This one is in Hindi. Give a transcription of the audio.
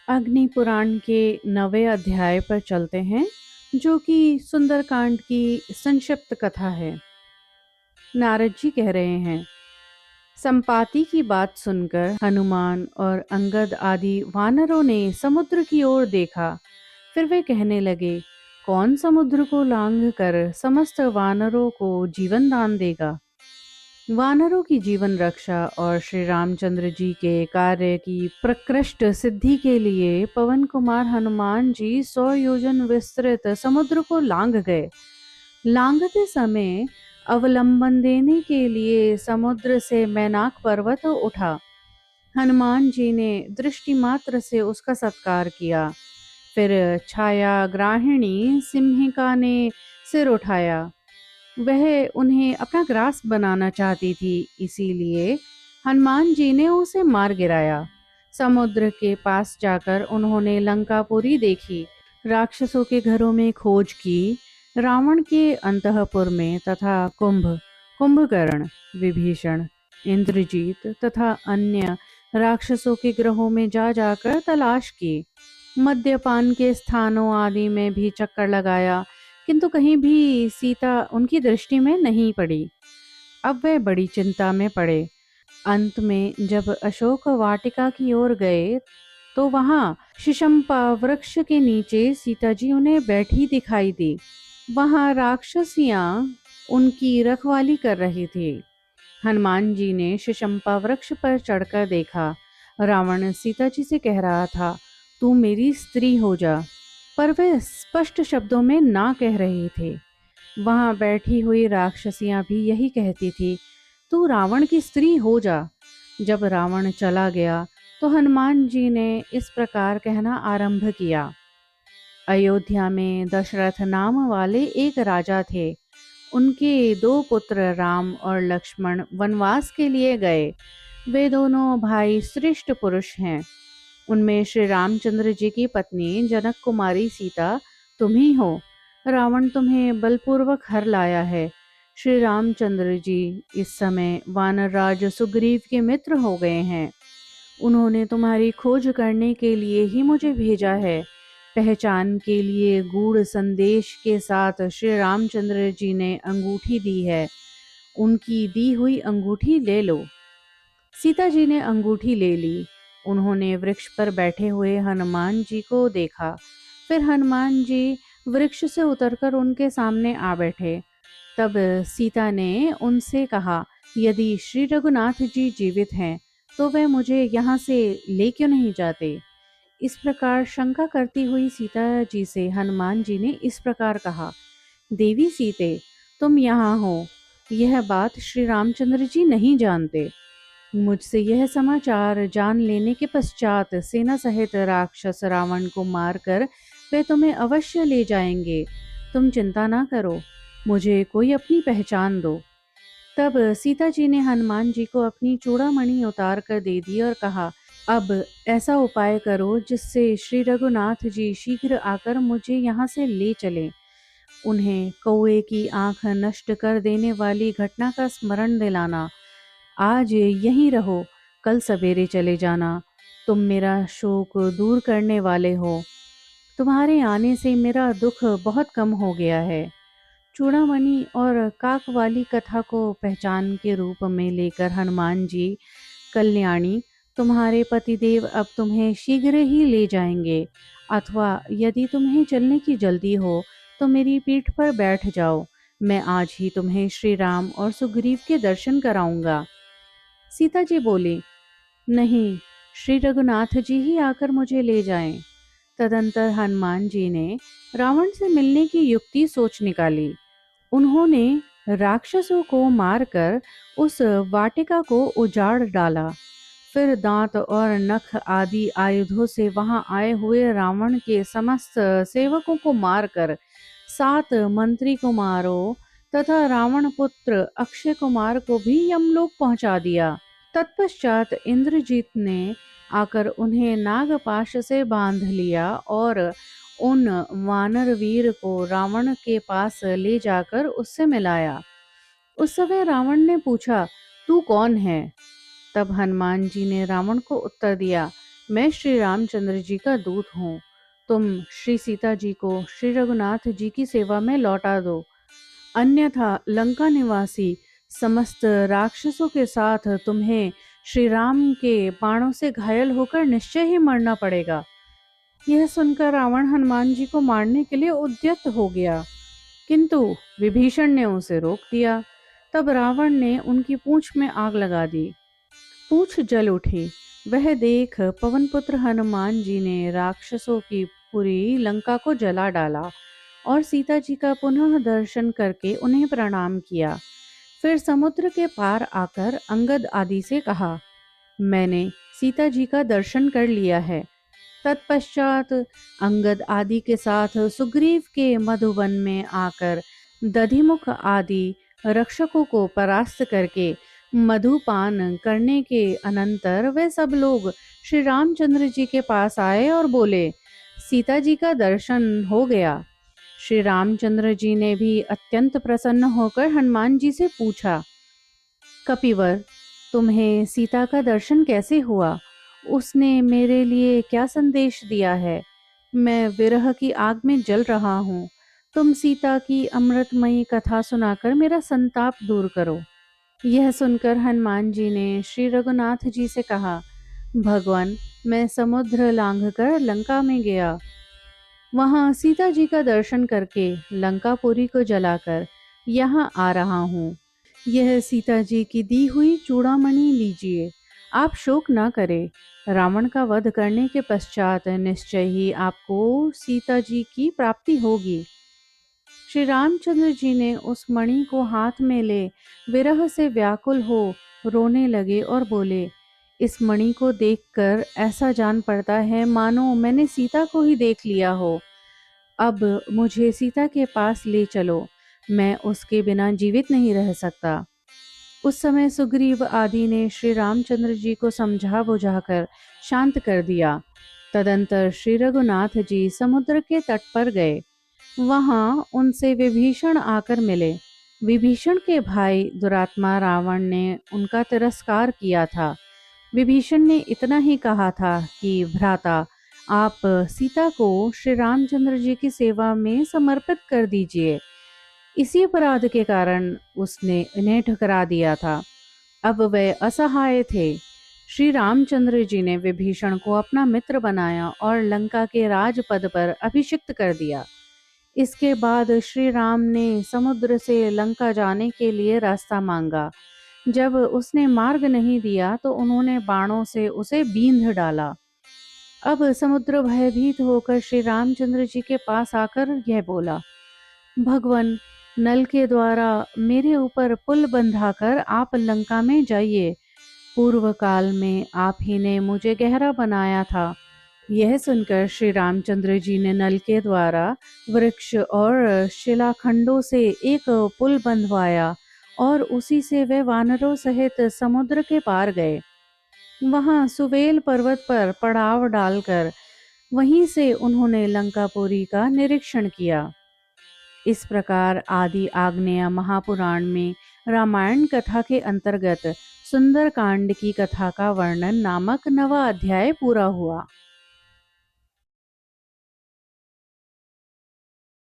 अग्नि पुराण के 9वें अध्याय पर चलते हैं, जो कि सुंदरकांड की संक्षिप्त कथा है। नारद जी कह रहे हैं, संपाति की बात सुनकर हनुमान और अंगद आदि वानरों ने समुद्र की ओर देखा। फिर वे कहने लगे, कौन समुद्र को लांघ कर समस्त वानरों को जीवन दान देगा। वानरों की जीवन रक्षा और श्री रामचंद्र जी के कार्य की प्रकृष्ट सिद्धि के लिए पवन कुमार हनुमान जी 100 योजन विस्तृत समुद्र को लांघ गए। लांघते समय अवलंबन देने के लिए समुद्र से मैनाक पर्वत उठा। हनुमान जी ने दृष्टि मात्र से उसका सत्कार किया। फिर छाया ग्राहिणी सिंहिका ने सिर उठाया। वह उन्हें अपना ग्रास बनाना चाहती थी, इसीलिए हनुमान जी ने उसे मार गिराया। समुद्र के पास जाकर उन्होंने लंकापुरी देखी, राक्षसों के घरों में खोज की, रावण के अंतःपुर में तथा कुंभकर्ण, विभीषण, इंद्रजीत तथा अन्य राक्षसों के ग्रहों में जा जाकर तलाश की। मद्यपान के स्थानों आदि में भी चक्कर लगाया, किंतु कहीं भी सीता उनकी दृष्टि में नहीं पड़ी। अब वे बड़ी चिंता में पड़े। अंत में जब अशोक वाटिका की ओर गए तो वहां शिशंपा वृक्ष के नीचे सीता जी उन्हें बैठी दिखाई दी। वहां राक्षसियां उनकी रखवाली कर रही थी। हनुमान जी ने शिशंपा वृक्ष पर चढ़कर देखा। रावण सीता जी से कह रहा था, तू मेरी स्त्री हो जा, पर वे स्पष्ट शब्दों में ना कह रहे थे। वहां बैठी हुई राक्षसियां भी यही कहती थी, तू रावण की स्त्री हो जा। जब रावण चला गया तो हनुमान जी ने इस प्रकार कहना आरंभ किया। अयोध्या में दशरथ नाम वाले एक राजा थे। उनके 2 पुत्र राम और लक्ष्मण वनवास के लिए गए। वे दोनों भाई श्रेष्ठ पुरुष हैं। उनमें श्री रामचंद्र जी की पत्नी जनक कुमारी सीता तुम ही हो। रावण तुम्हें बलपूर्वक हर लाया है। श्री रामचंद्र जी इस समय वानर राज सुग्रीव के मित्र हो गए हैं। उन्होंने तुम्हारी खोज करने के लिए ही मुझे भेजा है। पहचान के लिए गूढ़ संदेश के साथ श्री रामचंद्र जी ने अंगूठी दी है। उनकी दी हुई अंगूठी ले लो। सीता जी ने अंगूठी ले ली। उन्होंने वृक्ष पर बैठे हुए हनुमान जी को देखा। फिर हनुमान जी वृक्ष से उतरकर उनके सामने आ बैठे। तब सीता ने उनसे कहा, यदि श्री रघुनाथ जी जीवित हैं तो वे मुझे यहाँ से ले क्यों नहीं जाते। इस प्रकार शंका करती हुई सीता जी से हनुमान जी ने इस प्रकार कहा, देवी सीते, तुम यहाँ हो, यह बात श्री रामचंद्र जी नहीं जानते। मुझसे यह समाचार जान लेने के पश्चात सेना सहित राक्षस रावण को मारकर वे तुम्हें अवश्य ले जाएंगे। तुम चिंता ना करो, मुझे कोई अपनी पहचान दो। तब सीता जी ने हनुमान जी को अपनी चूड़ामणि उतार कर दे दी और कहा, अब ऐसा उपाय करो जिससे श्री रघुनाथ जी शीघ्र आकर मुझे यहाँ से ले चले। उन्हें कौए की आंख नष्ट कर देने वाली घटना का स्मरण दिलाना। आज यहीं रहो, कल सवेरे चले जाना। तुम मेरा शोक दूर करने वाले हो। तुम्हारे आने से मेरा दुख बहुत कम हो गया है। चूड़ामणि और काक वाली कथा को पहचान के रूप में लेकर हनुमान जी, कल्याणी, तुम्हारे पतिदेव अब तुम्हें शीघ्र ही ले जाएंगे। अथवा यदि तुम्हें चलने की जल्दी हो तो मेरी पीठ पर बैठ जाओ। मैं आज ही तुम्हें श्री राम और सुग्रीव के दर्शन कराऊंगा। सीता जी बोली, नहीं, श्री रघुनाथ जी ही आकर मुझे ले जाएं। तदंतर हनुमान जी ने रावण से मिलने की युक्ति सोच निकाली। उन्होंने राक्षसों को मारकर उस वाटिका को उजाड़ डाला। फिर दांत और नख आदि आयुधों से वहां आए हुए रावण के समस्त सेवकों को मारकर 7 मंत्री कुमारों तथा रावण पुत्र अक्षय कुमार को भी यमलोक पहुंचा दिया। तत्पश्चात इंद्रजीत ने आकर उन्हें नागपाश से बांध लिया और उन वानर वीर को रावण के पास ले जाकर उससे मिलाया। उस समय रावण ने पूछा, तू कौन है? तब हनुमान जी ने रावण को उत्तर दिया, मैं श्री रामचंद्र जी का दूत हूँ। तुम श्री सीता जी को श्री रघुनाथ जी की सेवा में लौटा दो, अन्यथा लंका निवासी समस्त राक्षसों के साथ तुम्हें श्री राम के बाणों से घायल होकर निश्चय ही मरना पड़ेगा। यह सुनकर रावण हनुमान जी को मारने के लिए उद्यत हो गया, किंतु विभीषण ने उसे रोक दिया। तब रावण ने उनकी पूंछ में आग लगा दी। पूंछ जल उठी। वह देख पवनपुत्र हनुमान जी ने राक्षसों की पूरी लंका को जला डाला और सीता जी का पुनः दर्शन करके उन्हें प्रणाम किया। फिर समुद्र के पार आकर अंगद आदि से कहा, मैंने सीता जी का दर्शन कर लिया है। तत्पश्चात अंगद आदि के साथ सुग्रीव के मधुवन में आकर दधिमुख आदि रक्षकों को परास्त करके मधुपान करने के अनंतर वे सब लोग श्री रामचंद्र जी के पास आए और बोले, सीता जी का दर्शन हो गया। श्री रामचंद्र जी ने भी अत्यंत प्रसन्न होकर हनुमान जी से पूछा, कपिवर, तुम्हें सीता का दर्शन कैसे हुआ? उसने मेरे लिए क्या संदेश दिया है? मैं विरह की आग में जल रहा हूँ। तुम सीता की अमृतमयी कथा सुनाकर मेरा संताप दूर करो। यह सुनकर हनुमान जी ने श्री रघुनाथ जी से कहा, भगवान, मैं समुद्र लांघकर लंका में गया। वहां सीता जी का दर्शन करके लंकापुरी को जलाकर यहाँ आ रहा हूँ। यह सीता जी की दी हुई चूड़ामणि लीजिए। आप शोक न करें। रावण का वध करने के पश्चात निश्चय ही आपको सीता जी की प्राप्ति होगी। श्री रामचंद्र जी ने उस मणि को हाथ में ले विरह से व्याकुल हो रोने लगे और बोले, इस मणि को देखकर ऐसा जान पड़ता है मानो मैंने सीता को ही देख लिया हो। अब मुझे सीता के पास ले चलो, मैं उसके बिना जीवित नहीं रह सकता। उस समय सुग्रीव आदि ने श्री रामचंद्र जी को समझा बुझाकर शांत कर दिया। तदंतर श्री रघुनाथ जी समुद्र के तट पर गए। वहां उनसे विभीषण आकर मिले। विभीषण के भाई दुरात्मा रावण ने उनका तिरस्कार किया था। विभीषण ने इतना ही कहा था कि भ्राता, आप सीता को श्री रामचंद्र जी की सेवा में समर्पित कर दीजिए। इसी अपराध के कारण उसने इन्हें ठुकरा दिया था। अब वे असहाय थे। श्री रामचंद्र जी ने विभीषण को अपना मित्र बनाया और लंका के राजपद पर अभिषिक्त कर दिया। इसके बाद श्री राम ने समुद्र से लंका जाने के लिए रास्ता मांगा। जब उसने मार्ग नहीं दिया तो उन्होंने बाणों से उसे बींध डाला। अब समुद्र भयभीत होकर श्री रामचंद्र जी के पास आकर यह बोला, भगवान, नल के द्वारा मेरे ऊपर पुल बंधाकर आप लंका में जाइए। पूर्व काल में आप ही ने मुझे गहरा बनाया था। यह सुनकर श्री रामचंद्र जी ने नल के द्वारा वृक्ष और शिलाखंडों से एक पुल बंधवाया और उसी से वे वानरों सहित समुद्र के पार गए। वहां सुवेल पर्वत पर पड़ाव डालकर वहीं से उन्होंने लंकापुरी का निरीक्षण किया। इस प्रकार आदि आग्नेय महापुराण में रामायण कथा के अंतर्गत सुंदरकांड की कथा का वर्णन नामक 9वां अध्याय पूरा हुआ।